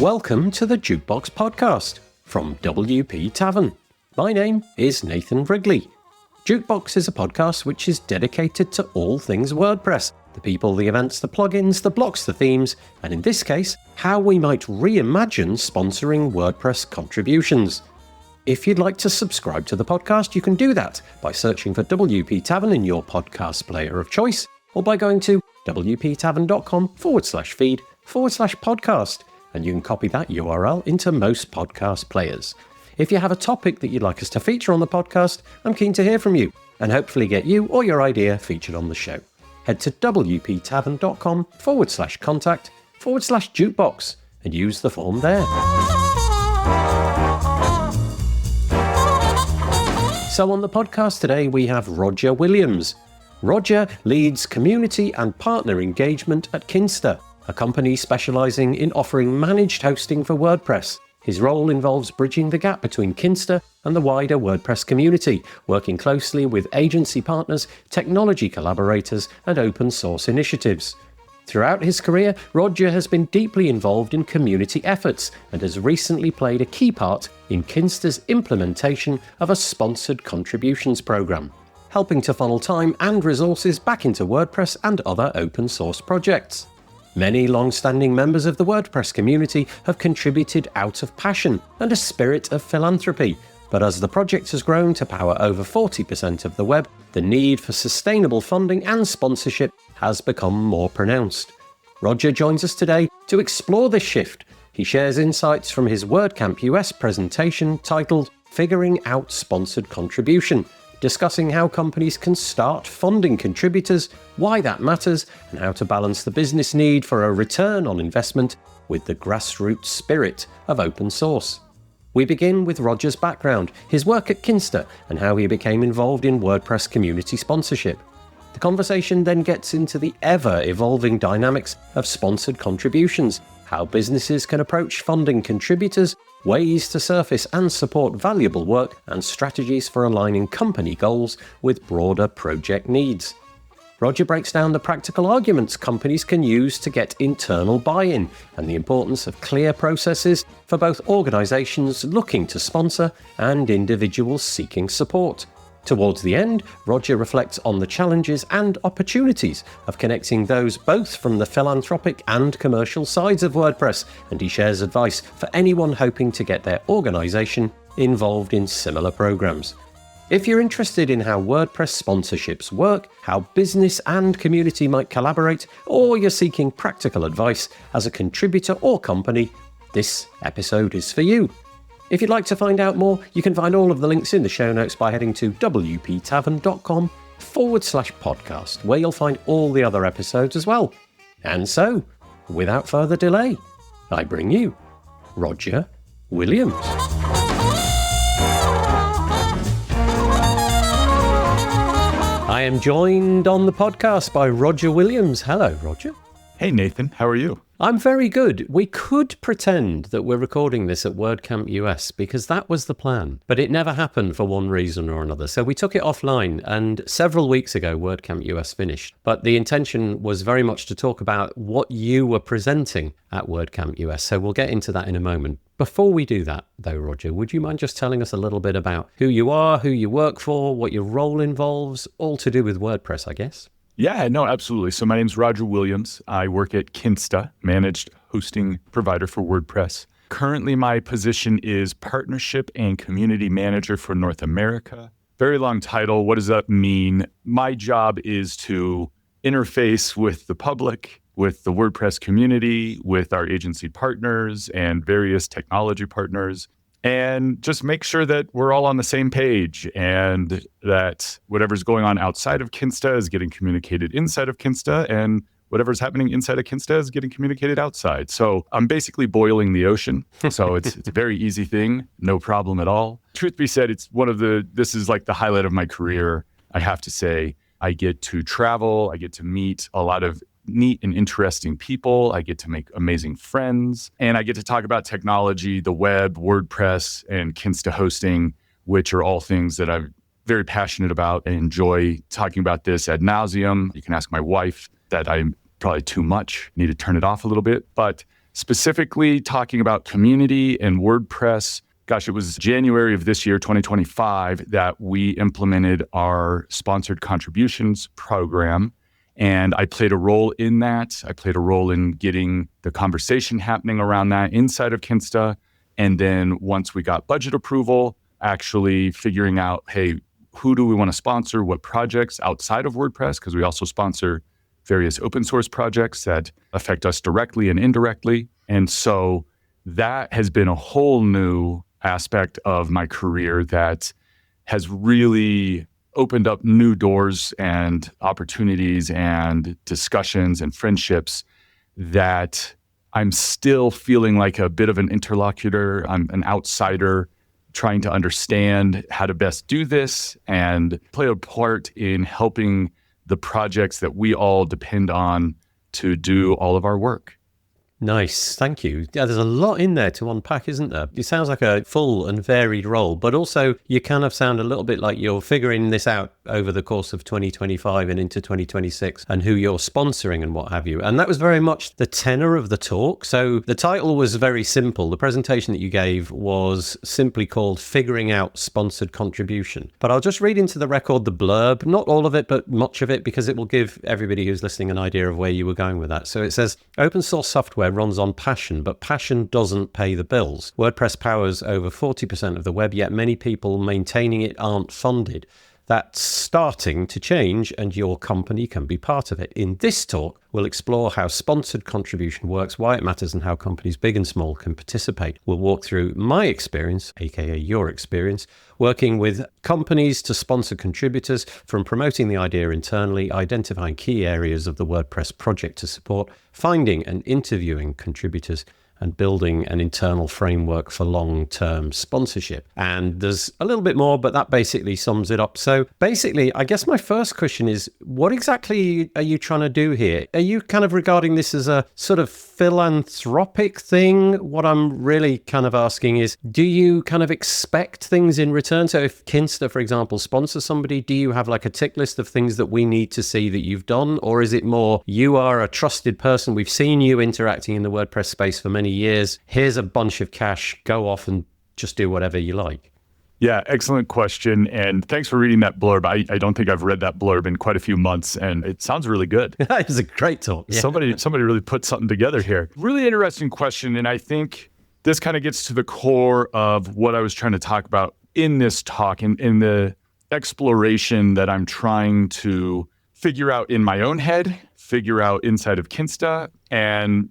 Welcome to the Jukebox Podcast from WP Tavern. My name is Nathan Wrigley. Jukebox is a podcast which is dedicated to all things WordPress, the people, the events, the plugins, the blocks, the themes, and in this case, how we might reimagine sponsoring WordPress contributions. If you'd like to subscribe to the podcast, you can do that by searching for WP Tavern in your podcast player of choice, or by going to wptavern.com/feed/podcast, and you can copy that URL into most podcast players. If you have a topic that you'd like us to feature on the podcast, I'm keen to hear from you, and hopefully get you or your idea featured on the show. Head to wptavern.com/contact/jukebox and use the form there. So on the podcast today, we have Roger Williams. Roger leads community and partner engagement at Kinsta, a company specializing in offering managed hosting for WordPress. His role involves bridging the gap between Kinsta and the wider WordPress community, working closely with agency partners, technology collaborators, and open source initiatives. Throughout his career, Roger has been deeply involved in community efforts and has recently played a key part in Kinsta's implementation of a sponsored contributions program, helping to funnel time and resources back into WordPress and other open source projects. Many long-standing members of the WordPress community have contributed out of passion and a spirit of philanthropy, but as the project has grown to power over 40% of the web, the need for sustainable funding and sponsorship has become more pronounced. Roger joins us today to explore this shift. He shares insights from his WordCamp US presentation titled Figuring Out Sponsored Contribution, discussing how companies can start funding contributors, why that matters, and how to balance the business need for a return on investment with the grassroots spirit of open source. We begin with Roger's background, his work at Kinsta, and how he became involved in WordPress community sponsorship. The conversation then gets into the ever-evolving dynamics of sponsored contributions, how businesses can approach funding contributors, ways to surface and support valuable work, and strategies for aligning company goals with broader project needs. Roger breaks down the practical arguments companies can use to get internal buy-in and the importance of clear processes for both organizations looking to sponsor and individuals seeking support. Towards the end, Roger reflects on the challenges and opportunities of connecting those both from the philanthropic and commercial sides of WordPress, and he shares advice for anyone hoping to get their organization involved in similar programs. If you're interested in how WordPress sponsorships work, how business and community might collaborate, or you're seeking practical advice as a contributor or company, this episode is for you. If you'd like to find out more, you can find all of the links in the show notes by heading to wptavern.com/podcast, where you'll find all the other episodes as well. And so, without further delay, I bring you Roger Williams. I am joined on the podcast by Roger Williams. Hello, Roger. Hey, Nathan. How are you? I'm very good. We could pretend that we're recording this at WordCamp US because that was the plan, but it never happened for one reason or another. So we took it offline, and several weeks ago, WordCamp US finished. But the intention was very much to talk about what you were presenting at WordCamp US. So we'll get into that in a moment. Before we do that, though, Roger, would you mind just telling us a little bit about who you are, who you work for, what your role involves, all to do with WordPress, I guess? Yeah, no, absolutely. So my name's Roger Williams. I work at Kinsta, managed hosting provider for WordPress. Currently, my position is Partnership and Community Manager for North America. Very long title. What does that mean? My job is to interface with the public, with the WordPress community, with our agency partners and various technology partners, and just make sure that we're all on the same page and that whatever's going on outside of Kinsta is getting communicated inside of Kinsta, and whatever's happening inside of Kinsta is getting communicated outside. So I'm basically boiling the ocean. So it's a very easy thing, no problem at all. Truth be said, this is like the highlight of my career. I have to say, I get to travel, I get to meet a lot of neat and interesting people. I get to make amazing friends, and I get to talk about technology, the web, WordPress, and Kinsta hosting, which are all things that I'm very passionate about and enjoy talking about this ad nauseum. You can ask my wife that I'm probably too much, need to turn it off a little bit. But specifically talking about community and WordPress. Gosh, it was January of this year, 2025, that we implemented our sponsored contributions program. And I played a role in that. I played a role in getting the conversation happening around that inside of Kinsta. And then once we got budget approval, actually figuring out, hey, who do we want to sponsor? What projects outside of WordPress? Because we also sponsor various open source projects that affect us directly and indirectly. And so that has been a whole new aspect of my career that has really opened up new doors and opportunities and discussions and friendships that I'm still feeling like a bit of an interlocutor. I'm an outsider trying to understand how to best do this and play a part in helping the projects that we all depend on to do all of our work. Nice. Thank you. Yeah, there's a lot in there to unpack, isn't there? It sounds like a full and varied role, but also you kind of sound a little bit like you're figuring this out over the course of 2025 and into 2026 and who you're sponsoring and what have you. And that was very much the tenor of the talk. So the title was very simple. The presentation that you gave was simply called Figuring Out Sponsored Contribution. But I'll just read into the record the blurb, not all of it, but much of it, because it will give everybody who's listening an idea of where you were going with that. So it says, open source software runs on passion, but passion doesn't pay the bills. WordPress powers over 40% of the web, yet many people maintaining it aren't funded. That's starting to change, and your company can be part of it. In this talk, we'll explore how sponsored contribution works, why it matters, and how companies big and small can participate. We'll walk through my experience, aka your experience, working with companies to sponsor contributors, from promoting the idea internally, identifying key areas of the WordPress project to support, finding and interviewing contributors, and building an internal framework for long-term sponsorship. And there's a little bit more, but that basically sums it up. So basically, I guess my first question is, what exactly are you trying to do here? Are you kind of regarding this as a sort of philanthropic thing? What I'm really kind of asking is, do you kind of expect things in return? So if Kinsta, for example, sponsors somebody, do you have like a tick list of things that we need to see that you've done? Or is it more, you are a trusted person, we've seen you interacting in the WordPress space for many years, here's a bunch of cash, go off and just do whatever you like? Yeah, excellent question. And thanks for reading that blurb. I don't think I've read that blurb in quite a few months, and it sounds really good. It was a great talk. Yeah. Somebody really put something together here. Really interesting question. And I think this kind of gets to the core of what I was trying to talk about in this talk, in the exploration that I'm trying to figure out in my own head, figure out inside of Kinsta, and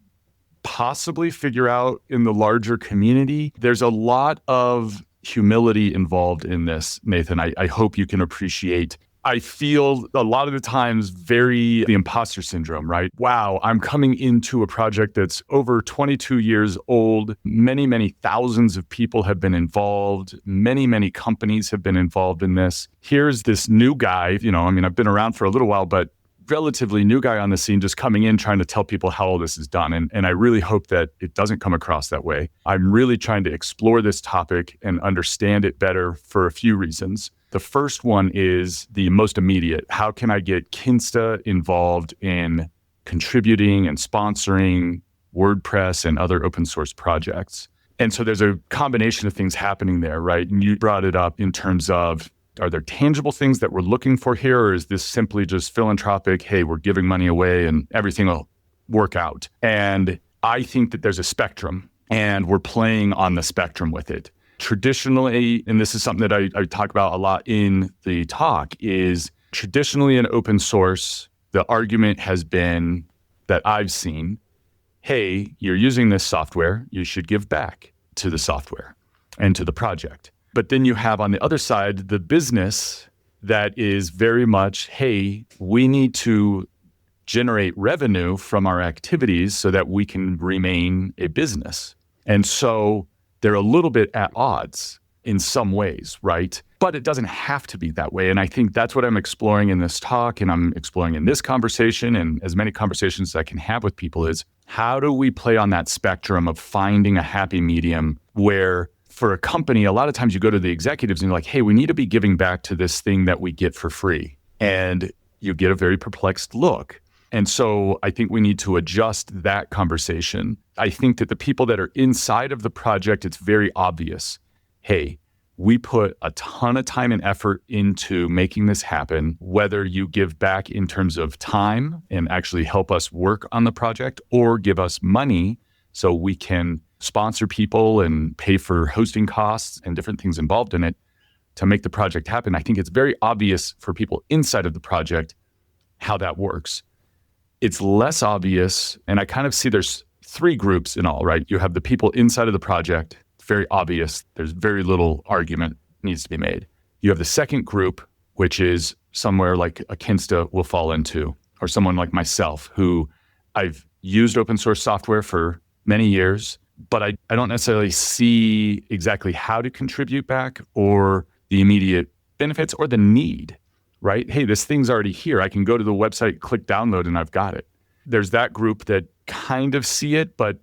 possibly figure out in the larger community. There's a lot of humility involved in this, Nathan. I hope you can appreciate. I feel a lot of the times the imposter syndrome, right? Wow, I'm coming into a project that's over 22 years old. Many, many thousands of people have been involved. Many, many companies have been involved in this. Here's this new guy, I've been around for a little while, but relatively new guy on the scene, just coming in trying to tell people how all this is done. And I really hope that it doesn't come across that way. I'm really trying to explore this topic and understand it better for a few reasons. The first one is the most immediate. How can I get Kinsta involved in contributing and sponsoring WordPress and other open source projects? And so there's a combination of things happening there, right? And you brought it up in terms of, are there tangible things that we're looking for here, or is this simply just philanthropic? Hey, we're giving money away and everything will work out. And I think that there's a spectrum, and we're playing on the spectrum with it. Traditionally, and this is something that I talk about a lot in the talk, is traditionally in open source, the argument has been that I've seen, hey, you're using this software, you should give back to the software and to the project. But then you have on the other side, the business that is very much, hey, we need to generate revenue from our activities so that we can remain a business. And so they're a little bit at odds in some ways, right? But it doesn't have to be that way. And I think that's what I'm exploring in this talk, and I'm exploring in this conversation, and as many conversations as I can have with people, is how do we play on that spectrum of finding a happy medium where, for a company, a lot of times you go to the executives and you're like, hey, we need to be giving back to this thing that we get for free. And you get a very perplexed look. And so I think we need to adjust that conversation. I think that the people that are inside of the project, it's very obvious. Hey, we put a ton of time and effort into making this happen, whether you give back in terms of time and actually help us work on the project or give us money so we can sponsor people and pay for hosting costs and different things involved in it to make the project happen. I think it's very obvious for people inside of the project how that works. It's less obvious, and I kind of see there's three groups in all, right? You have the people inside of the project. It's very obvious. There's very little argument needs to be made. You have the second group, which is somewhere like a Kinsta will fall into, or someone like myself, who I've used open source software for many years, but I don't necessarily see exactly how to contribute back or the immediate benefits or the need, right? Hey, this thing's already here. I can go to the website, click download, and I've got it. There's that group that kind of see it, but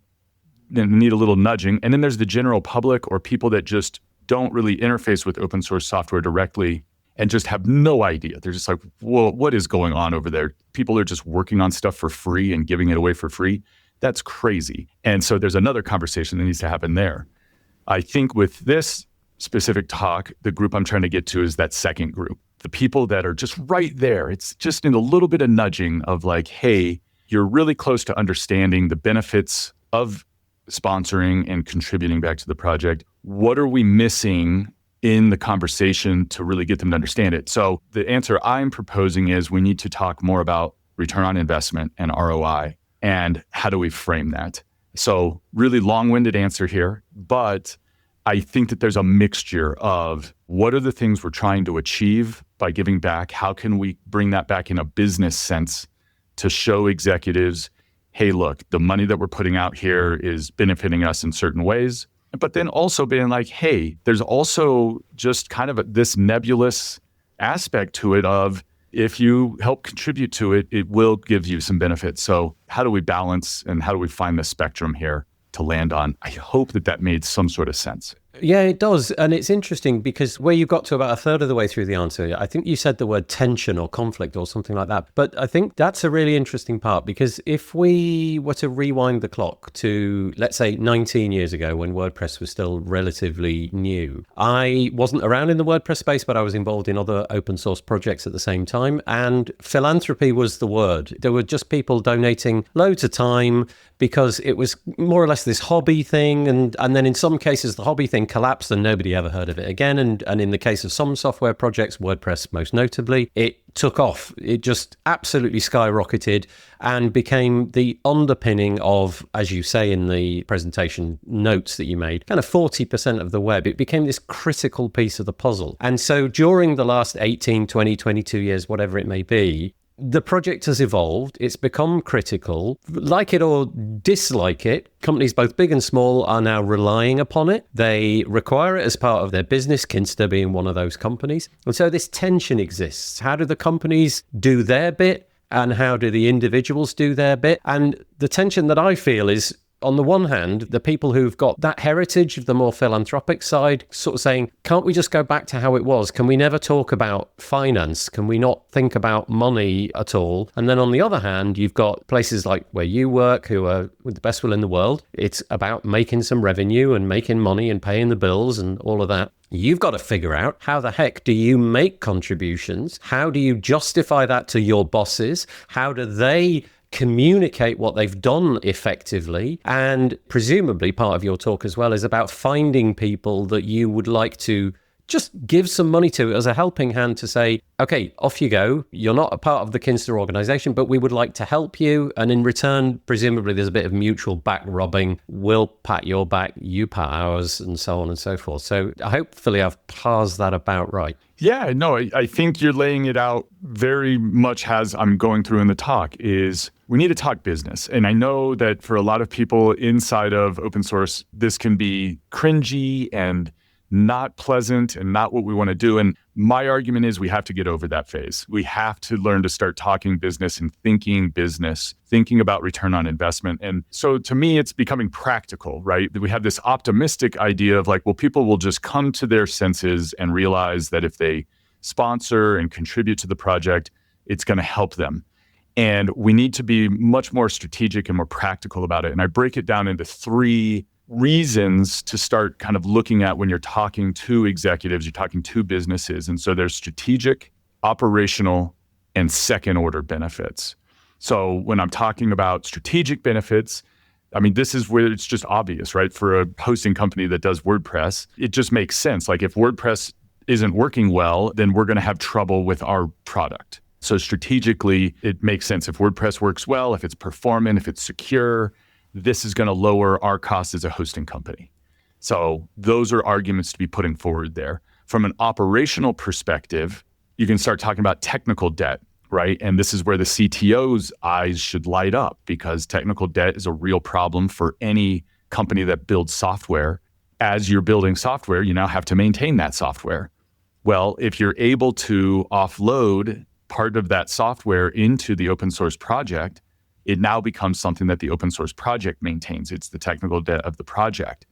need a little nudging. And then there's the general public or people that just don't really interface with open source software directly and just have no idea. They're just like, well, what is going on over there? People are just working on stuff for free and giving it away for free. That's crazy. And so there's another conversation that needs to happen there. I think with this specific talk, the group I'm trying to get to is that second group. The people that are just right there. It's just in a little bit of nudging of like, hey, you're really close to understanding the benefits of sponsoring and contributing back to the project. What are we missing in the conversation to really get them to understand it? So the answer I'm proposing is we need to talk more about return on investment and ROI and how do we frame that? So really long-winded answer here, but I think that there's a mixture of what are the things we're trying to achieve by giving back? How can we bring that back in a business sense to show executives, hey, look, the money that we're putting out here is benefiting us in certain ways. But then also being like, hey, there's also just kind of this nebulous aspect to it of if you help contribute to it, it will give you some benefits. So how do we balance and how do we find the spectrum here to land on? I hope that made some sort of sense. Yeah, it does. And it's interesting because where you got to about a third of the way through the answer, I think you said the word tension or conflict or something like that. But I think that's a really interesting part because if we were to rewind the clock to, let's say, 19 years ago when WordPress was still relatively new, I wasn't around in the WordPress space, but I was involved in other open source projects at the same time. And philanthropy was the word. There were just people donating loads of time because it was more or less this hobby thing. And then in some cases, the hobby thing collapsed and nobody ever heard of it again. And in the case of some software projects, WordPress most notably, it took off. It just absolutely skyrocketed and became the underpinning of, as you say in the presentation notes that you made, kind of 40% of the web. It became this critical piece of the puzzle. And so during the last 18, 20, 22 years, whatever it may be, the project has evolved. It's become critical. Like it or dislike it, companies both big and small are now relying upon it. They require it as part of their business, Kinsta being one of those companies. And so this tension exists. How do the companies do their bit? And how do the individuals do their bit? And the tension that I feel is, on the one hand, the people who've got that heritage of the more philanthropic side sort of saying, can't we just go back to how it was? Can we never talk about finance? Can we not think about money at all? And then on the other hand, you've got places like where you work who are with the best will in the world. It's about making some revenue and making money and paying the bills and all of that. You've got to figure out how the heck do you make contributions? How do you justify that to your bosses? How do they communicate what they've done effectively? And presumably part of your talk as well is about finding people that you would like to just give some money to as a helping hand to say, okay, off you go. You're not a part of the Kinsta organization, but we would like to help you. And in return, presumably there's a bit of mutual back rubbing. We'll pat your back, you pat ours, and so on and so forth. So hopefully I've parsed that about right. Yeah, no, I think you're laying it out very much as I'm going through in the talk is we need to talk business. And I know that for a lot of people inside of open source, this can be cringy and not pleasant and not what we want to do. And my argument is we have to get over that phase. We have to learn to start talking business and thinking business, thinking about return on investment. And so to me, it's becoming practical, right? We have this optimistic idea of like, well, people will just come to their senses and realize that if they sponsor and contribute to the project, it's going to help them. And we need to be much more strategic and more practical about it. And I break it down into 3 reasons to start kind of looking at when you're talking to executives, you're talking to businesses. And so there's strategic, operational, and second order benefits. So when I'm talking about strategic benefits, I mean, this is where it's just obvious, right? For a hosting company that does WordPress, it just makes sense. Like if WordPress isn't working well, then we're going to have trouble with our product. So strategically, it makes sense. If WordPress works well, if it's performant, if it's secure, this is going to lower our costs as a hosting company. So those are arguments to be putting forward there. From an operational perspective, you can start talking about technical debt, right? And this is where the CTO's eyes should light up, because technical debt is a real problem for any company that builds software. As you're building software, you now have to maintain that software. Well, if you're able to offload part of that software into the open source project, it now becomes something that the open source project maintains. It's the technical debt of the project.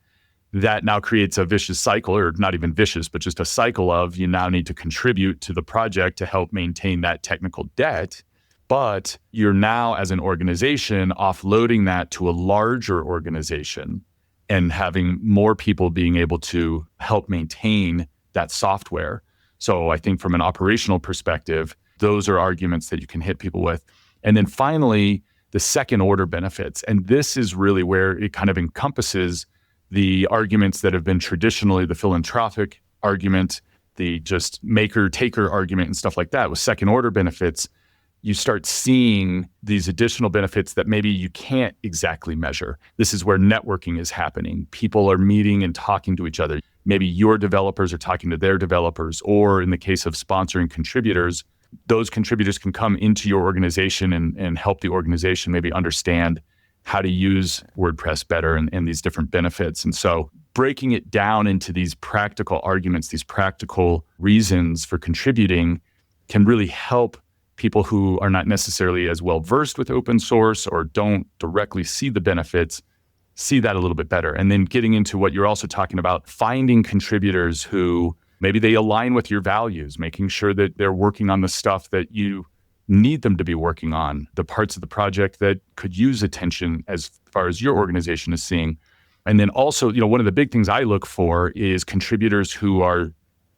That now creates a vicious cycle, or not even vicious, but just a cycle of you now need to contribute to the project to help maintain that technical debt. But you're now, as an organization, offloading that to a larger organization and having more people being able to help maintain that software. So I think from an operational perspective, those are arguments that you can hit people with. And then finally, the second order benefits. And this is really where it kind of encompasses the arguments that have been traditionally the philanthropic argument, the just maker-taker argument and stuff like that. With second order benefits, you start seeing these additional benefits that maybe you can't exactly measure. This is where networking is happening. People are meeting and talking to each other. Maybe your developers are talking to their developers, or in the case of sponsoring contributors, those contributors can come into your organization and help the organization maybe understand how to use WordPress better and these different benefits. And so breaking it down into these practical arguments, these practical reasons for contributing can really help people who are not necessarily as well versed with open source or don't directly see the benefits, see that a little bit better. And then getting into what you're also talking about, finding contributors who maybe they align with your values, making sure that they're working on the stuff that you need them to be working on, the parts of the project that could use attention as far as your organization is seeing. And then also, one of the big things I look for is contributors who are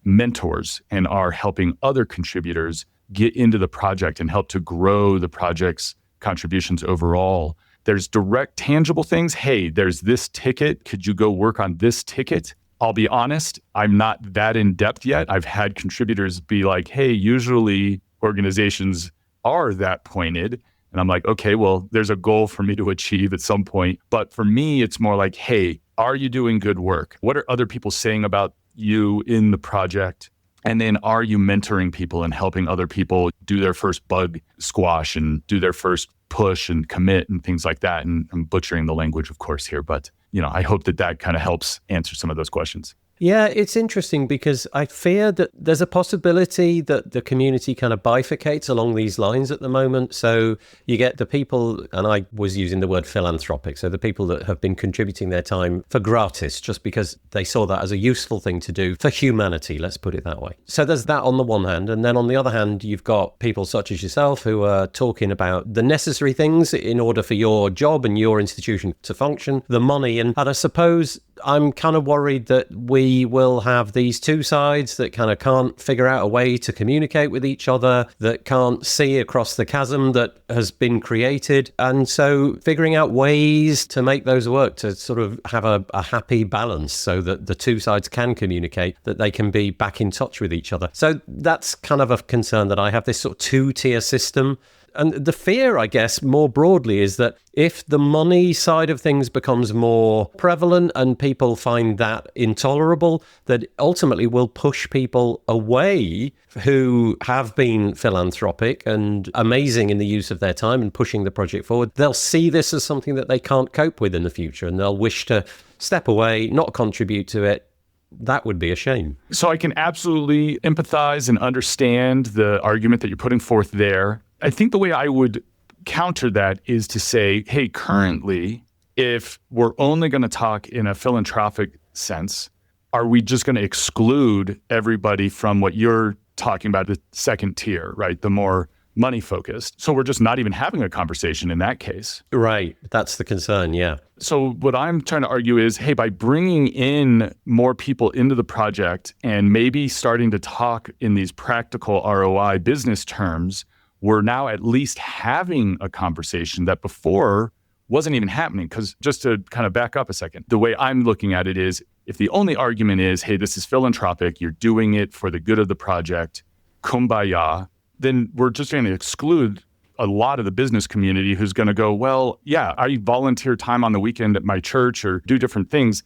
mentors and are helping other contributors get into the project and help to grow the project's contributions overall. There's direct, tangible things. Hey, there's this ticket. Could you go work on this ticket? I'll be honest, I'm not that in depth yet. I've had contributors be like, hey, usually organizations are that pointed. And I'm like, okay, well, there's a goal for me to achieve at some point. But for me, it's more like, hey, are you doing good work? What are other people saying about you in the project? And then are you mentoring people and helping other people do their first bug squash and do their first push and commit and things like that? And I'm butchering the language, of course, here, but I hope that kind of helps answer some of those questions. Yeah, it's interesting because I fear that there's a possibility that the community kind of bifurcates along these lines at the moment. So you get the people, and I was using the word philanthropic, so the people that have been contributing their time for gratis just because they saw that as a useful thing to do for humanity, let's put it that way. So there's that on the one hand. And then on the other hand, you've got people such as yourself who are talking about the necessary things in order for your job and your institution to function, the money. And I suppose I'm kind of worried that we will have these two sides that kind of can't figure out a way to communicate with each other, that can't see across the chasm that has been created. And so figuring out ways to make those work, to sort of have a happy balance so that the two sides can communicate, that they can be back in touch with each other. So that's kind of a concern that I have, this sort of two-tier system. And the fear, I guess, more broadly is that if the money side of things becomes more prevalent and people find that intolerable, that ultimately will push people away who have been philanthropic and amazing in the use of their time and pushing the project forward. They'll see this as something that they can't cope with in the future, and they'll wish to step away, not contribute to it. That would be a shame. So I can absolutely empathize and understand the argument that you're putting forth there. I think the way I would counter that is to say, hey, currently, if we're only going to talk in a philanthropic sense, are we just going to exclude everybody from what you're talking about, the second tier, right? The more money focused. So we're just not even having a conversation in that case. Right. That's the concern. Yeah. So what I'm trying to argue is, hey, by bringing in more people into the project and maybe starting to talk in these practical ROI business terms, we're now at least having a conversation that before wasn't even happening. Because just to kind of back up a second, the way I'm looking at it is, if the only argument is, hey, this is philanthropic, you're doing it for the good of the project, kumbaya, then we're just going to exclude a lot of the business community who's going to go, well, yeah, I volunteer time on the weekend at my church or do different things,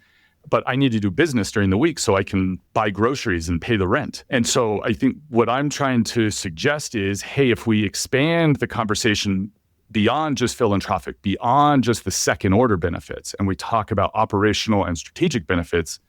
but I need to do business during the week so I can buy groceries and pay the rent. And so I think what I'm trying to suggest is, hey, if we expand the conversation beyond just philanthropic, beyond just the second order benefits, and we talk about operational and strategic benefits,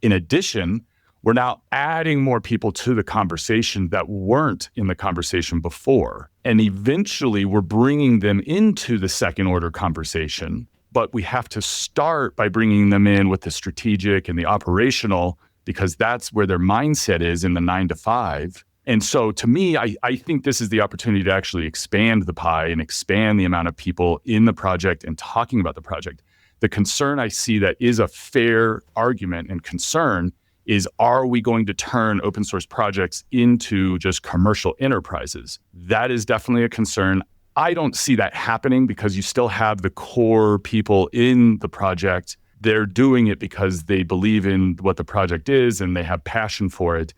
in addition, we're now adding more people to the conversation that weren't in the conversation before. And eventually we're bringing them into the second order conversation, but we have to start by bringing them in with the strategic and the operational, because that's where their mindset is in the 9 to 5. And so to me, I think this is the opportunity to actually expand the pie and expand the amount of people in the project and talking about the project. The concern I see that is a fair argument and concern is, are we going to turn open source projects into just commercial enterprises? That is definitely a concern. I don't see that happening because you still have the core people in the project. They're doing it because they believe in what the project is and they have passion for it.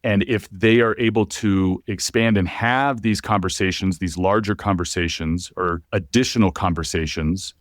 And if they are able to expand and have these conversations, these larger conversations or additional conversations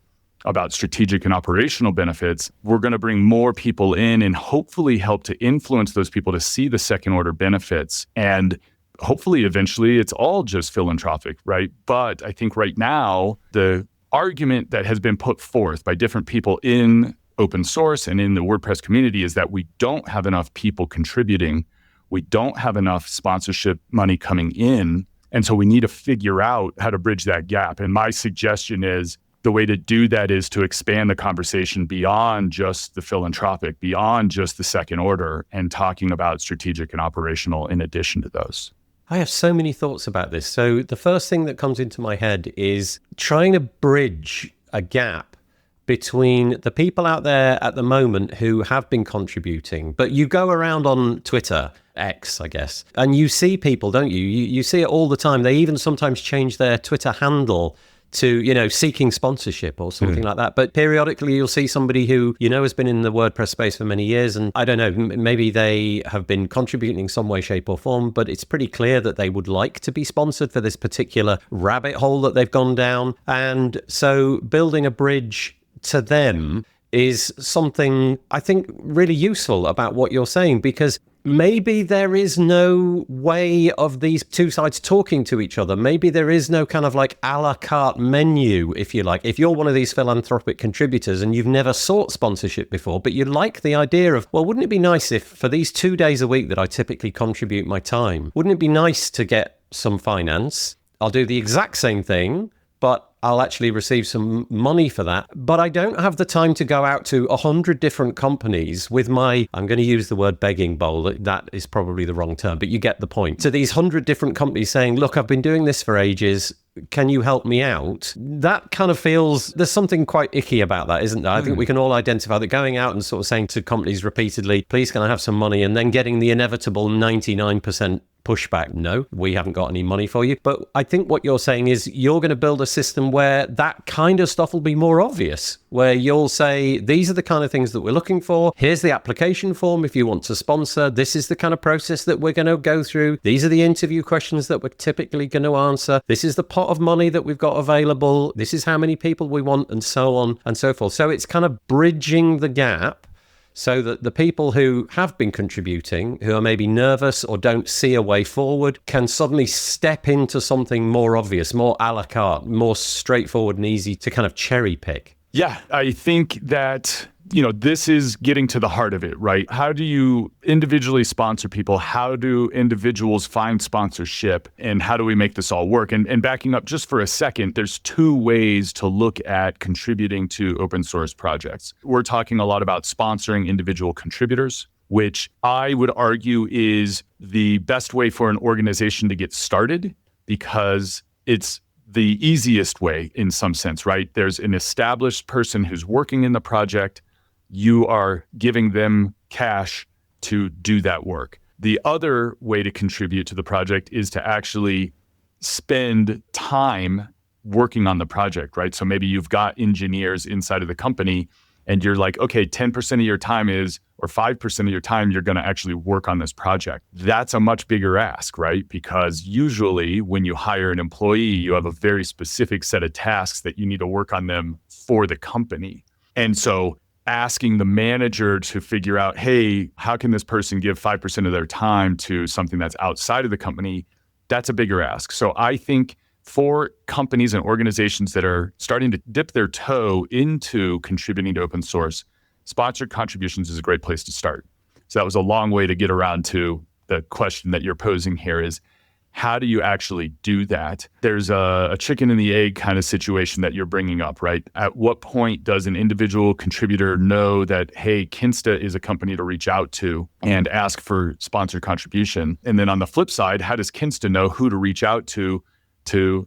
about strategic and operational benefits, we're going to bring more people in and hopefully help to influence those people to see the second order benefits. And hopefully, eventually, it's all just philanthropic, right? But I think right now, the argument that has been put forth by different people in open source and in the WordPress community is that we don't have enough people contributing. We don't have enough sponsorship money coming in. And so we need to figure out how to bridge that gap. And my suggestion is, the way to do that is to expand the conversation beyond just the philanthropic, beyond just the second order, and talking about strategic and operational in addition to those. I have so many thoughts about this. So the first thing that comes into my head is trying to bridge a gap between the people out there at the moment who have been contributing. But you go around on Twitter, X, I guess, and you see people, don't you? You see it all the time. They even sometimes change their Twitter handle to, seeking sponsorship or something like that. But periodically you'll see somebody who, has been in the WordPress space for many years. And I don't know, maybe they have been contributing in some way, shape or form, but it's pretty clear that they would like to be sponsored for this particular rabbit hole that they've gone down. And so building a bridge to them is something I think really useful about what you're saying, because maybe there is no way of these two sides talking to each other. Maybe there is no kind of like a la carte menu, if you like. If you're one of these philanthropic contributors and you've never sought sponsorship before, but you like the idea of, well, wouldn't it be nice if for these 2 days a week that I typically contribute my time, wouldn't it be nice to get some finance? I'll do the exact same thing, but I'll actually receive some money for that. But I don't have the time to go out to 100 different companies with my, I'm going to use the word begging bowl. That is probably the wrong term, but you get the point. To these 100 different companies saying, look, I've been doing this for ages. Can you help me out? That kind of feels, there's something quite icky about that, isn't there? I think we can all identify that going out and sort of saying to companies repeatedly, please can I have some money? And then getting the inevitable 99% pushback. No, we haven't got any money for you. But I think what you're saying is you're going to build a system where that kind of stuff will be more obvious, where you'll say, these are the kind of things that we're looking for. Here's the application form if you want to sponsor. This is the kind of process that we're going to go through. These are the interview questions that we're typically going to answer. This is the pot of money that we've got available. This is how many people we want, and so on and so forth. So it's kind of bridging the gap so that the people who have been contributing, who are maybe nervous or don't see a way forward, can suddenly step into something more obvious, more a la carte, more straightforward and easy to kind of cherry pick. Yeah, I think that, this is getting to the heart of it, right? How do you individually sponsor people? How do individuals find sponsorship? And how do we make this all work? And backing up just for a second, there's two ways to look at contributing to open source projects. We're talking a lot about sponsoring individual contributors, which I would argue is the best way for an organization to get started. because it's the easiest way in some sense, right? There's an established person who's working in the project. You are giving them cash to do that work. The other way to contribute to the project is to actually spend time working on the project, right? So maybe you've got engineers inside of the company and you're like, okay, 10% of your time is, or 5% of your time, you're going to actually work on this project. That's a much bigger ask, right? Because usually when you hire an employee, you have a very specific set of tasks that you need to work on them for the company. And so asking the manager to figure out, hey, how can this person give 5% of their time to something that's outside of the company? That's a bigger ask. So I think for companies and organizations that are starting to dip their toe into contributing to open source, sponsored contributions is a great place to start. So that was a long way to get around to the question that you're posing here is, how do you actually do that? There's a chicken and the egg kind of situation that you're bringing up, right? At what point does an individual contributor know that, hey, Kinsta is a company to reach out to and ask for sponsored contribution? And then on the flip side, how does Kinsta know who to reach out to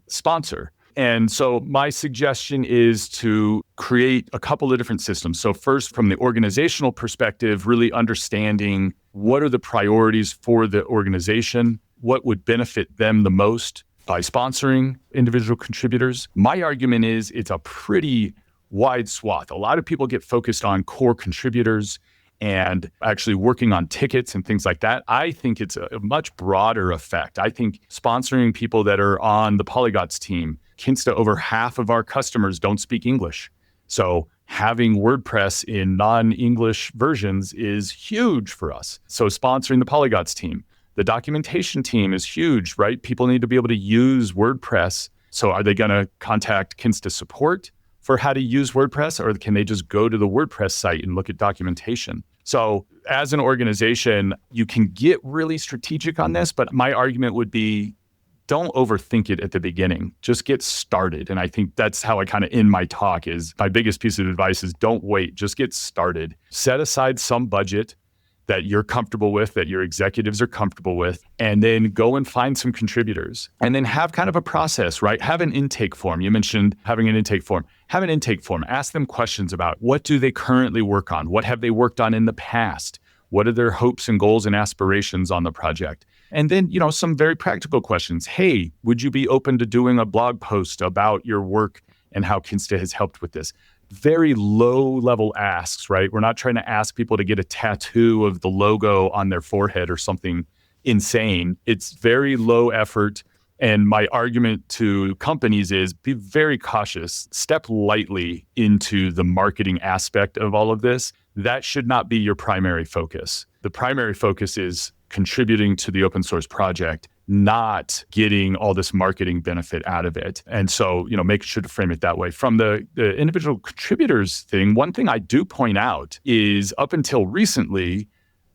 sponsor? And so my suggestion is to create a couple of different systems. So first, from the organizational perspective, really understanding what are the priorities for the organization, what would benefit them the most by sponsoring individual contributors. My argument is it's a pretty wide swath. A lot of people get focused on core contributors and actually working on tickets and things like that. I think it's a much broader effect. I think sponsoring people that are on the Polygons team, Kinsta, over half of our customers don't speak English. So having WordPress in non-English versions is huge for us. So sponsoring the Polygons team. The documentation team is huge, right? People need to be able to use WordPress. So are they going to contact Kinsta support for how to use WordPress, or can they just go to the WordPress site and look at documentation? So as an organization, you can get really strategic on this, but my argument would be, don't overthink it at the beginning. Just get started. And I think that's how I kind of end my talk is my biggest piece of advice is don't wait, just get started. Set aside some budget that you're comfortable with, that your executives are comfortable with, and then go and find some contributors. And then have kind of a process, right? Have an intake form. You mentioned having an intake form. Have an intake form. Ask them questions about what do they currently work on? What have they worked on in the past? What are their hopes and goals and aspirations on the project? And then, some very practical questions. Hey, would you be open to doing a blog post about your work and how Kinsta has helped with this? Very low level asks, right? We're not trying to ask people to get a tattoo of the logo on their forehead or something insane. It's very low effort. And my argument to companies is be very cautious. Step lightly into the marketing aspect of all of this. That should not be your primary focus. The primary focus is contributing to the open source project, not getting all this marketing benefit out of it. And so, make sure to frame it that way. From the individual contributors thing, one thing I do point out is up until recently,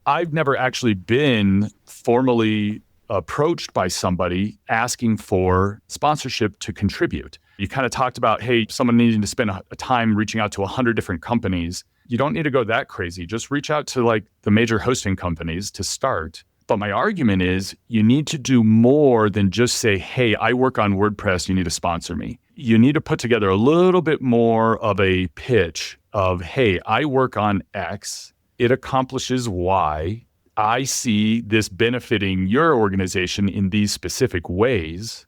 I've never actually been formally approached by somebody asking for sponsorship to contribute. You kind of talked about, hey, someone needing to spend a time reaching out to 100 different companies. You don't need to go that crazy. Just reach out to like the major hosting companies to start. But my argument is you need to do more than just say, hey, I work on WordPress, you need to sponsor me. You need to put together a little bit more of a pitch of, hey, I work on X, it accomplishes Y. I see this benefiting your organization in these specific ways.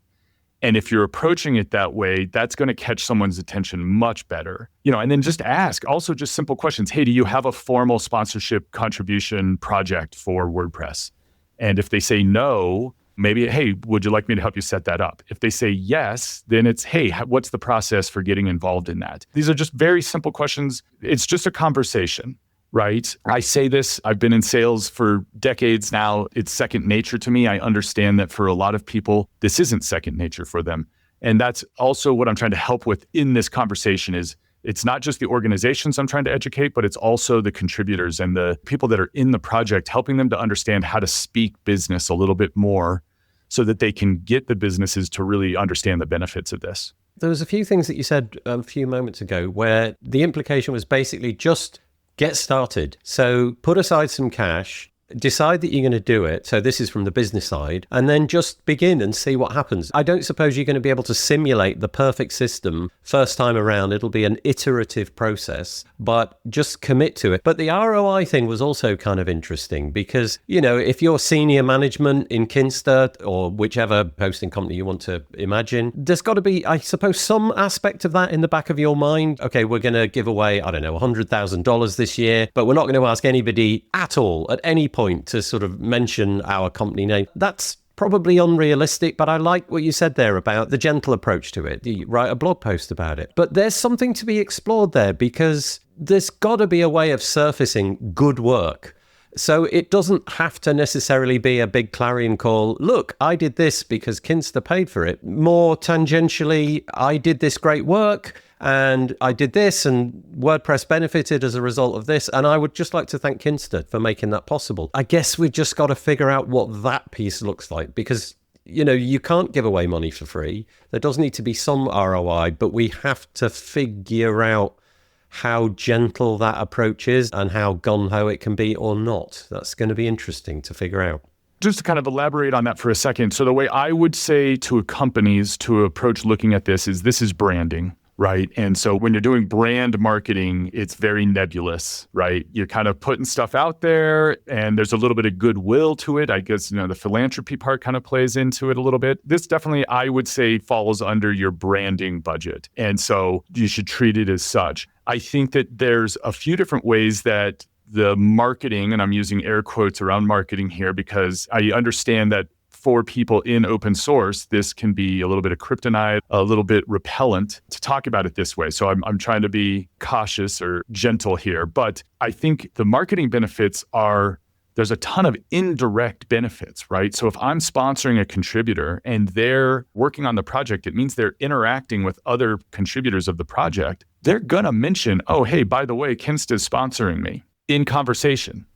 And if you're approaching it that way, that's going to catch someone's attention much better. And then just ask also just simple questions. Hey, do you have a formal sponsorship contribution project for WordPress? And if they say no, maybe, hey, would you like me to help you set that up? If they say yes, then it's, hey, what's the process for getting involved in that? These are just very simple questions. It's just a conversation, right? I say this, I've been in sales for decades now. It's second nature to me. I understand that for a lot of people, this isn't second nature for them. And that's also what I'm trying to help with in this conversation is it's not just the organizations I'm trying to educate, but it's also the contributors and the people that are in the project, helping them to understand how to speak business a little bit more so that they can get the businesses to really understand the benefits of this. There was a few things that you said a few moments ago where the implication was basically just get started. So put aside some cash, decide that you're going to do it. So this is from the business side, and then just begin and see what happens. I don't suppose you're going to be able to simulate the perfect system first time around. It'll be an iterative process, but just commit to it. But the ROI thing was also kind of interesting because, if you're senior management in Kinsta or whichever hosting company you want to imagine, there's got to be, I suppose, some aspect of that in the back of your mind. Okay, we're going to give away, I don't know, $100,000 this year, but we're not going to ask anybody at all at any point to sort of mention our company name. That's probably unrealistic, but I like what you said there about the gentle approach to it. You write a blog post about it. But there's something to be explored there because there's got to be a way of surfacing good work. So it doesn't have to necessarily be a big clarion call. Look, I did this because Kinsta paid for it. More tangentially, I did this great work and I did this and WordPress benefited as a result of this. And I would just like to thank Kinsta for making that possible. I guess we've just got to figure out what that piece looks like because, you can't give away money for free. There does need to be some ROI, but we have to figure out how gentle that approach is and how gun-ho it can be or not. That's going to be interesting to figure out. Just to kind of elaborate on that for a second. So the way I would say to companies to approach looking at this is branding, right? And so when you're doing brand marketing, it's very nebulous, right? You're kind of putting stuff out there and there's a little bit of goodwill to it. I guess, the philanthropy part kind of plays into it a little bit. This definitely, I would say, falls under your branding budget. And so you should treat it as such. I think that there's a few different ways that the marketing, and I'm using air quotes around marketing here because I understand that for people in open source, this can be a little bit of kryptonite, a little bit repellent to talk about it this way. So I'm trying to be cautious or gentle here. But I think the marketing benefits there's a ton of indirect benefits, right? So if I'm sponsoring a contributor and they're working on the project, it means they're interacting with other contributors of the project. They're going to mention, oh, hey, by the way, Kinsta is sponsoring me in conversation.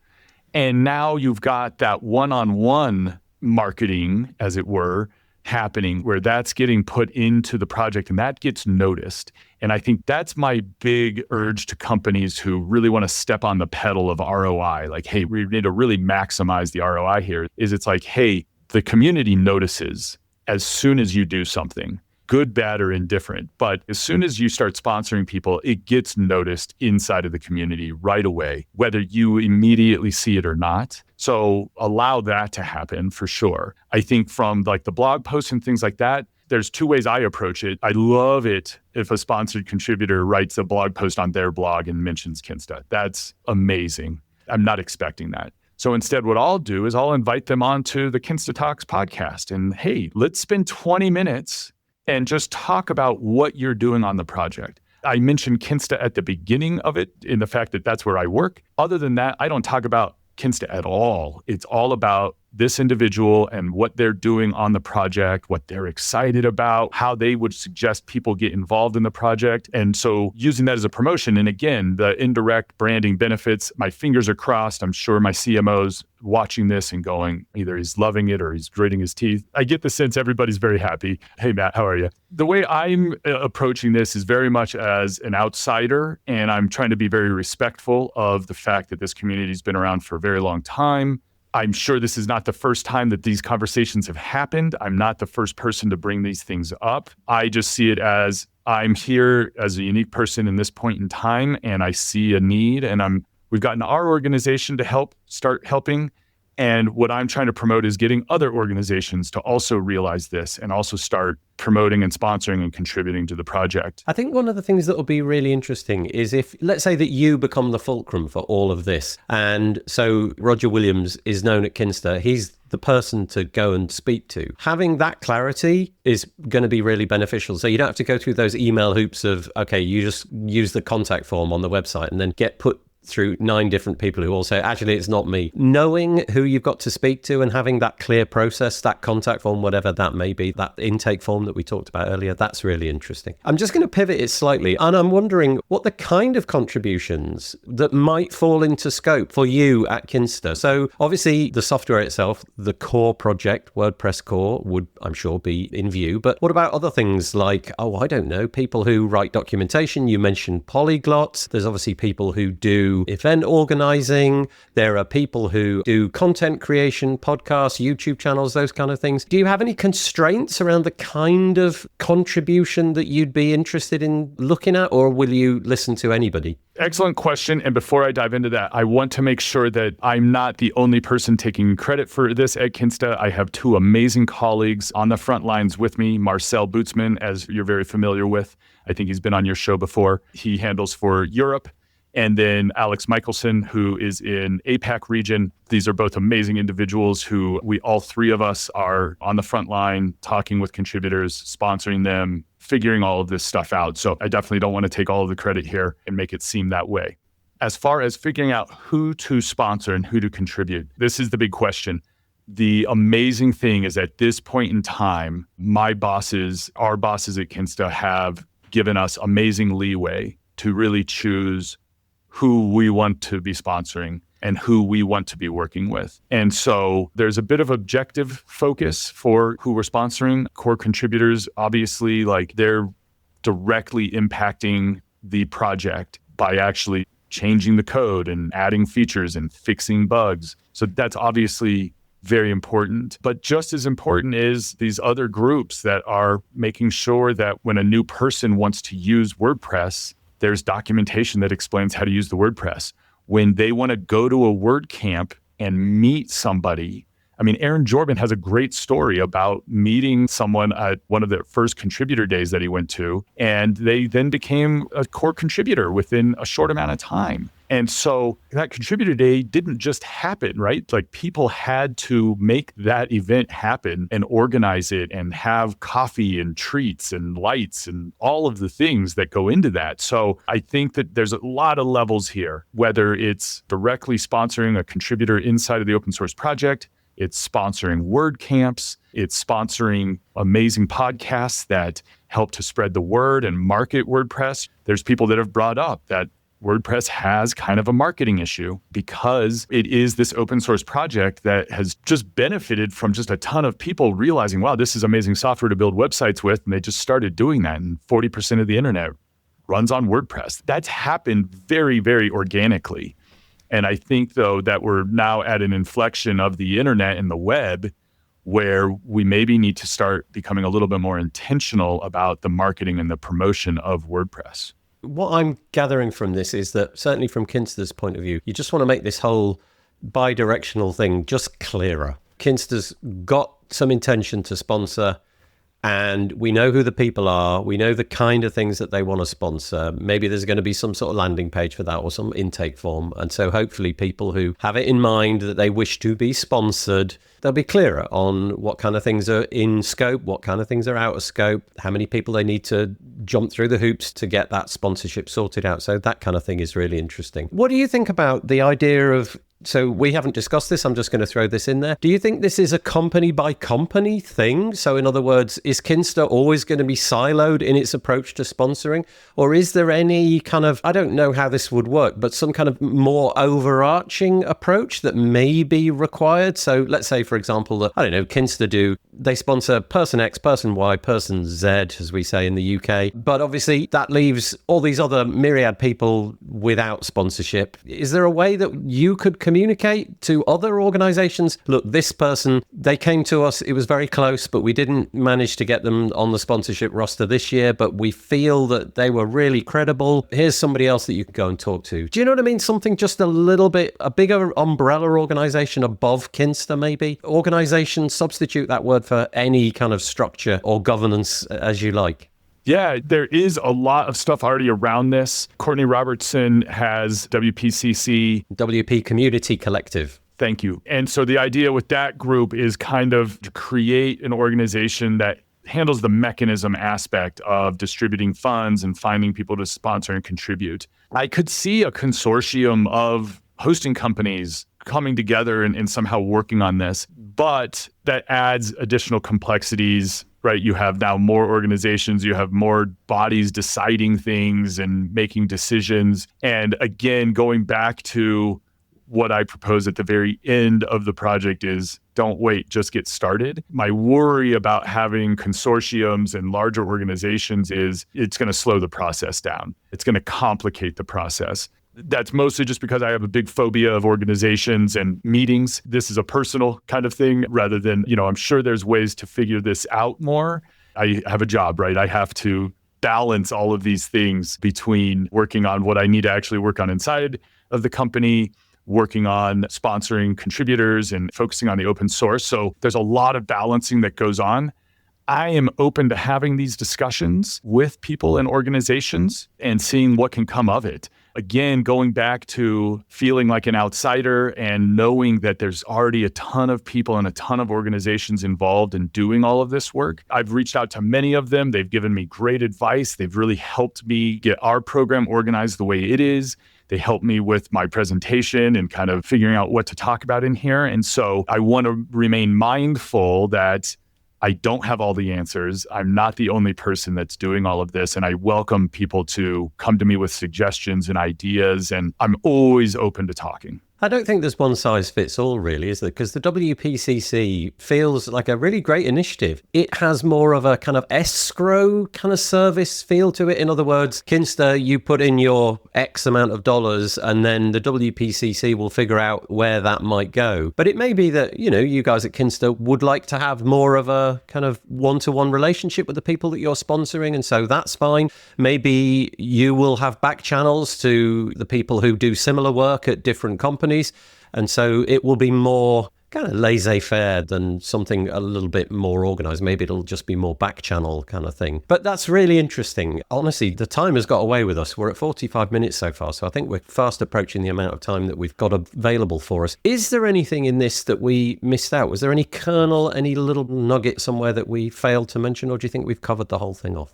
And now you've got that one-on-one marketing, as it were, happening where that's getting put into the project and that gets noticed. And I think that's my big urge to companies who really want to step on the pedal of ROI. Like, hey, we need to really maximize the ROI here. It's like, hey, the community notices as soon as you do something. Good, bad, or indifferent. But as soon as you start sponsoring people, it gets noticed inside of the community right away, whether you immediately see it or not. So allow that to happen for sure. I think from like the blog posts and things like that, there's two ways I approach it. I love it if a sponsored contributor writes a blog post on their blog and mentions Kinsta. That's amazing. I'm not expecting that. So instead, what I'll do is I'll invite them onto the Kinsta Talks podcast and hey, let's spend 20 minutes and just talk about what you're doing on the project. I mentioned Kinsta at the beginning of it in the fact that that's where I work. Other than that, I don't talk about Kinsta at all. It's all about this individual and what they're doing on the project, what they're excited about, how they would suggest people get involved in the project. And so using that as a promotion, and again, the indirect branding benefits, my fingers are crossed. I'm sure my CMO's watching this and going, either he's loving it or he's gritting his teeth. I get the sense everybody's very happy. Hey, Matt, how are you? The way I'm approaching this is very much as an outsider, and I'm trying to be very respectful of the fact that this community's been around for a very long time. I'm sure this is not the first time that these conversations have happened. I'm not the first person to bring these things up. I just see it as I'm here as a unique person in this point in time, and I see a need, and we've gotten our organization to start helping. And what I'm trying to promote is getting other organizations to also realize this and also start promoting and sponsoring and contributing to the project. I think one of the things that will be really interesting is if, let's say that you become the fulcrum for all of this. And so Roger Williams is known at Kinsta. He's the person to go and speak to. Having that clarity is going to be really beneficial. So you don't have to go through those email hoops of, okay, you just use the contact form on the website and then get put through 9 different people who all say, actually, it's not me. Knowing who you've got to speak to and having that clear process, that contact form, whatever that may be, that intake form that we talked about earlier, that's really interesting. I'm just going to pivot it slightly. And I'm wondering what the kind of contributions that might fall into scope for you at Kinsta. So obviously the software itself, the core project, WordPress core, would, I'm sure, be in view. But what about other things like, I don't know, people who write documentation? You mentioned polyglots. There's obviously people who do do event organizing. There are people who do content creation, podcasts, YouTube channels, those kind of things. Do you have any constraints around the kind of contribution that you'd be interested in looking at, or will you listen to anybody? Excellent question. And before I dive into that, I want to make sure that I'm not the only person taking credit for this at Kinsta. I have two amazing colleagues on the front lines with me. Marcel Bootsman, as you're very familiar with. I think he's been on your show before. He handles for Europe. And then Alex Michelson, who is in APAC region. These are both amazing individuals who all three of us are on the front line, talking with contributors, sponsoring them, figuring all of this stuff out. So I definitely don't want to take all of the credit here and make it seem that way. As far as figuring out who to sponsor and who to contribute, this is the big question. The amazing thing is at this point in time, our bosses at Kinsta have given us amazing leeway to really choose who we want to be sponsoring and who we want to be working with. And so there's a bit of objective focus for who we're sponsoring. Core contributors, obviously, like they're directly impacting the project by actually changing the code and adding features and fixing bugs. So that's obviously very important. But just as important is these other groups that are making sure that when a new person wants to use WordPress, there's documentation that explains how to use the WordPress. When they want to go to a WordCamp and meet somebody, I mean, Aaron Jordan has a great story about meeting someone at one of the first contributor days that he went to, and they then became a core contributor within a short amount of time. And so that contributor day didn't just happen, right? Like people had to make that event happen and organize it and have coffee and treats and lights and all of the things that go into that. So I think that there's a lot of levels here, whether it's directly sponsoring a contributor inside of the open source project, it's sponsoring WordCamps, it's sponsoring amazing podcasts that help to spread the word and market WordPress. There's people that have brought up that WordPress has kind of a marketing issue because it is this open source project that has just benefited from just a ton of people realizing, wow, this is amazing software to build websites with. And they just started doing that. And 40% of the internet runs on WordPress. That's happened very, very organically. And I think, though, that we're now at an inflection of the internet and the web where we maybe need to start becoming a little bit more intentional about the marketing and the promotion of WordPress. What I'm gathering from this is that, certainly from Kinsta's point of view, you just want to make this whole bi-directional thing just clearer. Kinsta's got some intention to sponsor, and we know who the people are. We know the kind of things that they want to sponsor. Maybe there's going to be some sort of landing page for that or some intake form. And so hopefully people who have it in mind that they wish to be sponsored, they'll be clearer on what kind of things are in scope, what kind of things are out of scope, how many people they need to jump through the hoops to get that sponsorship sorted out. So that kind of thing is really interesting. What do you think about the idea of, so we haven't discussed this, I'm just going to throw this in there. Do you think this is a company by company thing? So in other words, is Kinsta always going to be siloed in its approach to sponsoring? Or is there any kind of, I don't know how this would work, but some kind of more overarching approach that may be required? So let's say, for example, that, I don't know, Kinsta they sponsor person X, person Y, person Z, as we say in the UK. But obviously that leaves all these other myriad people without sponsorship. Is there a way that you could communicate to other organizations, look, this person, they came to us, it was very close, but we didn't manage to get them on the sponsorship roster this year, but we feel that they were really credible. Here's somebody else that you can go and talk to. Do you know what I mean? Something just a little bit, a bigger umbrella organization above Kinsta, maybe. Organization, substitute that word for any kind of structure or governance as you like. Yeah, there is a lot of stuff already around this. Courtney Robertson has WPCC. WP Community Collective. Thank you. And so the idea with that group is kind of to create an organization that handles the mechanism aspect of distributing funds and finding people to sponsor and contribute. I could see a consortium of hosting companies coming together and somehow working on this, but that adds additional complexities, right? You have now more organizations, you have more bodies deciding things and making decisions. And again, going back to what I propose at the very end of the project is don't wait, just get started. My worry about having consortiums and larger organizations is it's going to slow the process down. It's going to complicate the process. That's mostly just because I have a big phobia of organizations and meetings. This is a personal kind of thing rather than, I'm sure there's ways to figure this out more. I have a job, right? I have to balance all of these things between working on what I need to actually work on inside of the company, working on sponsoring contributors and focusing on the open source. So there's a lot of balancing that goes on. I am open to having these discussions with people and organizations and seeing what can come of it. Again, going back to feeling like an outsider and knowing that there's already a ton of people and a ton of organizations involved in doing all of this work. I've reached out to many of them. They've given me great advice. They've really helped me get our program organized the way it is. They helped me with my presentation and kind of figuring out what to talk about in here. And so I want to remain mindful that I don't have all the answers. I'm not the only person that's doing all of this. And I welcome people to come to me with suggestions and ideas. And I'm always open to talking. I don't think there's one size fits all, really, is there? Because the WPCC feels like a really great initiative. It has more of a kind of escrow kind of service feel to it. In other words, Kinsta, you put in your X amount of dollars and then the WPCC will figure out where that might go. But it may be that, you guys at Kinsta would like to have more of a kind of one-to-one relationship with the people that you're sponsoring. And so that's fine. Maybe you will have back channels to the people who do similar work at different companies. And so it will be more kind of laissez-faire than something a little bit more organized. Maybe it'll just be more back channel kind of thing. But that's really interesting. Honestly, the time has got away with us. We're at 45 minutes so far. So I think we're fast approaching the amount of time that we've got available for us. Is there anything in this that we missed out? Was there any kernel, any little nugget somewhere that we failed to mention? Or do you think we've covered the whole thing off?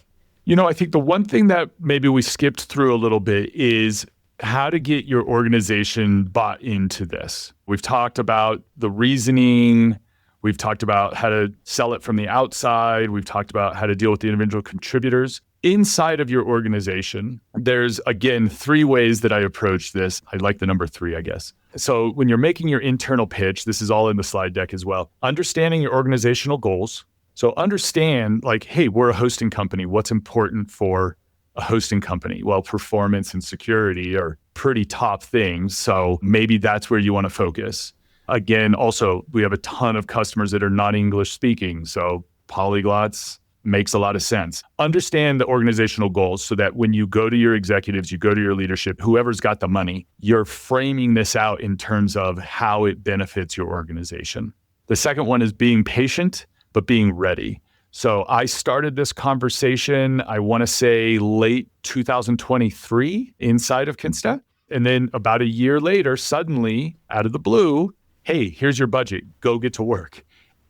I think the one thing that maybe we skipped through a little bit is how to get your organization bought into this. We've talked about the reasoning. We've talked about how to sell it from the outside. We've talked about how to deal with the individual contributors. Inside of your organization, there's, again, 3 ways that I approach this. I like the number 3, I guess. So when you're making your internal pitch, this is all in the slide deck as well, understanding your organizational goals. So understand, hey, we're a hosting company. What's important for a hosting company? Well, performance and security are pretty top things. So maybe that's where you want to focus. Again, also, we have a ton of customers that are not English speaking. So polyglots makes a lot of sense. Understand the organizational goals so that when you go to your executives, you go to your leadership, whoever's got the money, you're framing this out in terms of how it benefits your organization. The second one is being patient, but being ready. So I started this conversation, I want to say late 2023 inside of Kinsta. And then about a year later, suddenly out of the blue, hey, here's your budget, go get to work.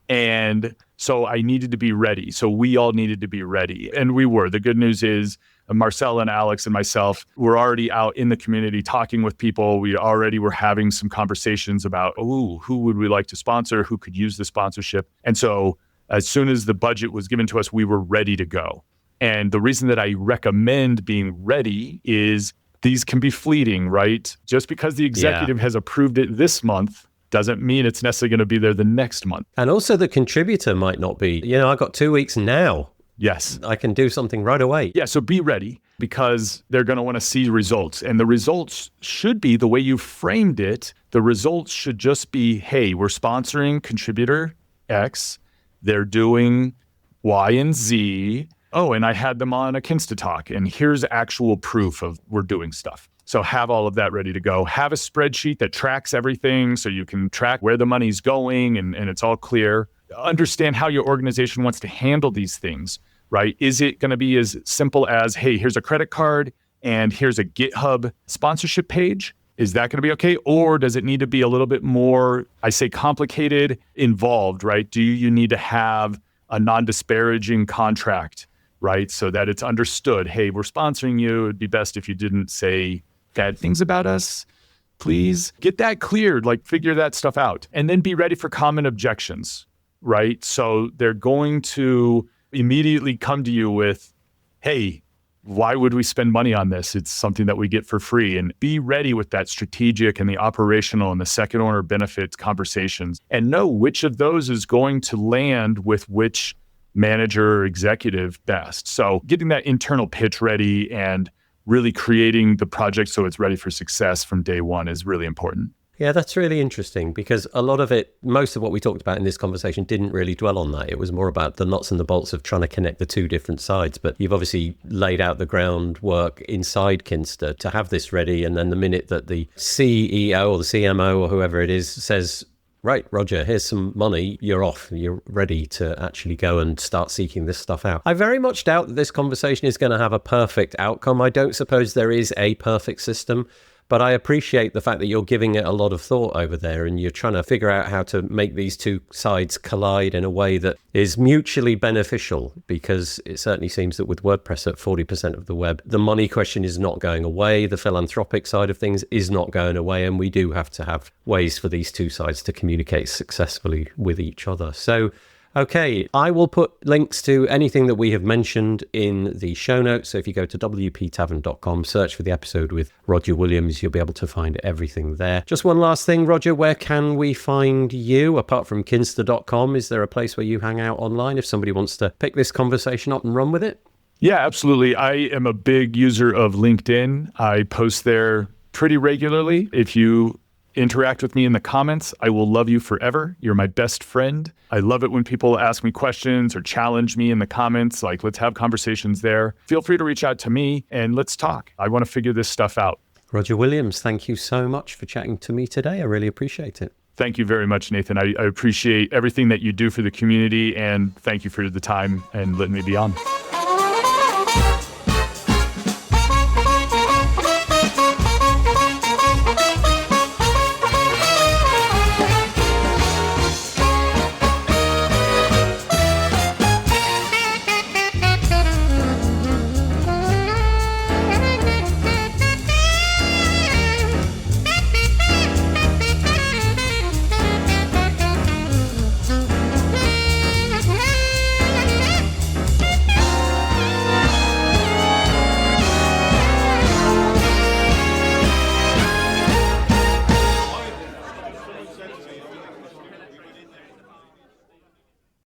And so I needed to be ready. So we all needed to be ready. And we were. The good news is Marcel and Alex and myself were already out in the community talking with people. We already were having some conversations about, who would we like to sponsor? Who could use the sponsorship? And so as soon as the budget was given to us, we were ready to go. And the reason that I recommend being ready is these can be fleeting, right? Just because the executive has approved it this month doesn't mean it's necessarily going to be there the next month. And also the contributor might not be, I got 2 weeks now. Yes. I can do something right away. Yeah, so be ready because they're going to want to see results. And the results should be the way you framed it. The results should just be, hey, we're sponsoring contributor X. They're doing Y and Z. Oh, and I had them on a Kinsta Talk, and here's actual proof of we're doing stuff. So have all of that ready to go. Have a spreadsheet that tracks everything so you can track where the money's going and it's all clear. Understand how your organization wants to handle these things, right? Is it going to be as simple as, hey, here's a credit card and here's a GitHub sponsorship page? Is that going to be okay? Or does it need to be a little bit more, I say complicated, involved, right? Do you need to have a non-disparaging contract, right? So that it's understood, hey, we're sponsoring you. It'd be best if you didn't say bad things about us. Please get that cleared, figure that stuff out. And then be ready for common objections, right? So they're going to immediately come to you with, hey, why would we spend money on this? It's something that we get for free. And be ready with that strategic and the operational and the second order benefits conversations and know which of those is going to land with which manager or executive best. So getting that internal pitch ready and really creating the project so it's ready for success from day one is really important. Yeah, that's really interesting because a lot of it, most of what we talked about in this conversation didn't really dwell on that. It was more about the nuts and the bolts of trying to connect the two different sides. But you've obviously laid out the groundwork inside Kinsta to have this ready. And then the minute that the CEO or the CMO or whoever it is says, right, Roger, here's some money, you're off. You're ready to actually go and start seeking this stuff out. I very much doubt that this conversation is going to have a perfect outcome. I don't suppose there is a perfect system. But I appreciate the fact that you're giving it a lot of thought over there and you're trying to figure out how to make these two sides collide in a way that is mutually beneficial, because it certainly seems that with WordPress at 40% of the web, the money question is not going away. The philanthropic side of things is not going away. And we do have to have ways for these two sides to communicate successfully with each other. So, okay, I will put links to anything that we have mentioned in the show notes. So if you go to wptavern.com, search for the episode with Roger Williams, you'll be able to find everything there. Just one last thing, Roger, where can we find you apart from kinsta.com? Is there a place where you hang out online if somebody wants to pick this conversation up and run with it? Yeah, absolutely. I am a big user of LinkedIn. I post there pretty regularly. If you interact with me in the comments, I will love you forever. You're my best friend. I love it when people ask me questions or challenge me in the comments. Like, let's have conversations there. Feel free to reach out to me and let's talk. I want to figure this stuff out. Roger Williams, thank you so much for chatting to me today. I really appreciate it. Thank you very much, Nathan. I appreciate everything that you do for the community, and thank you for the time and letting me be on.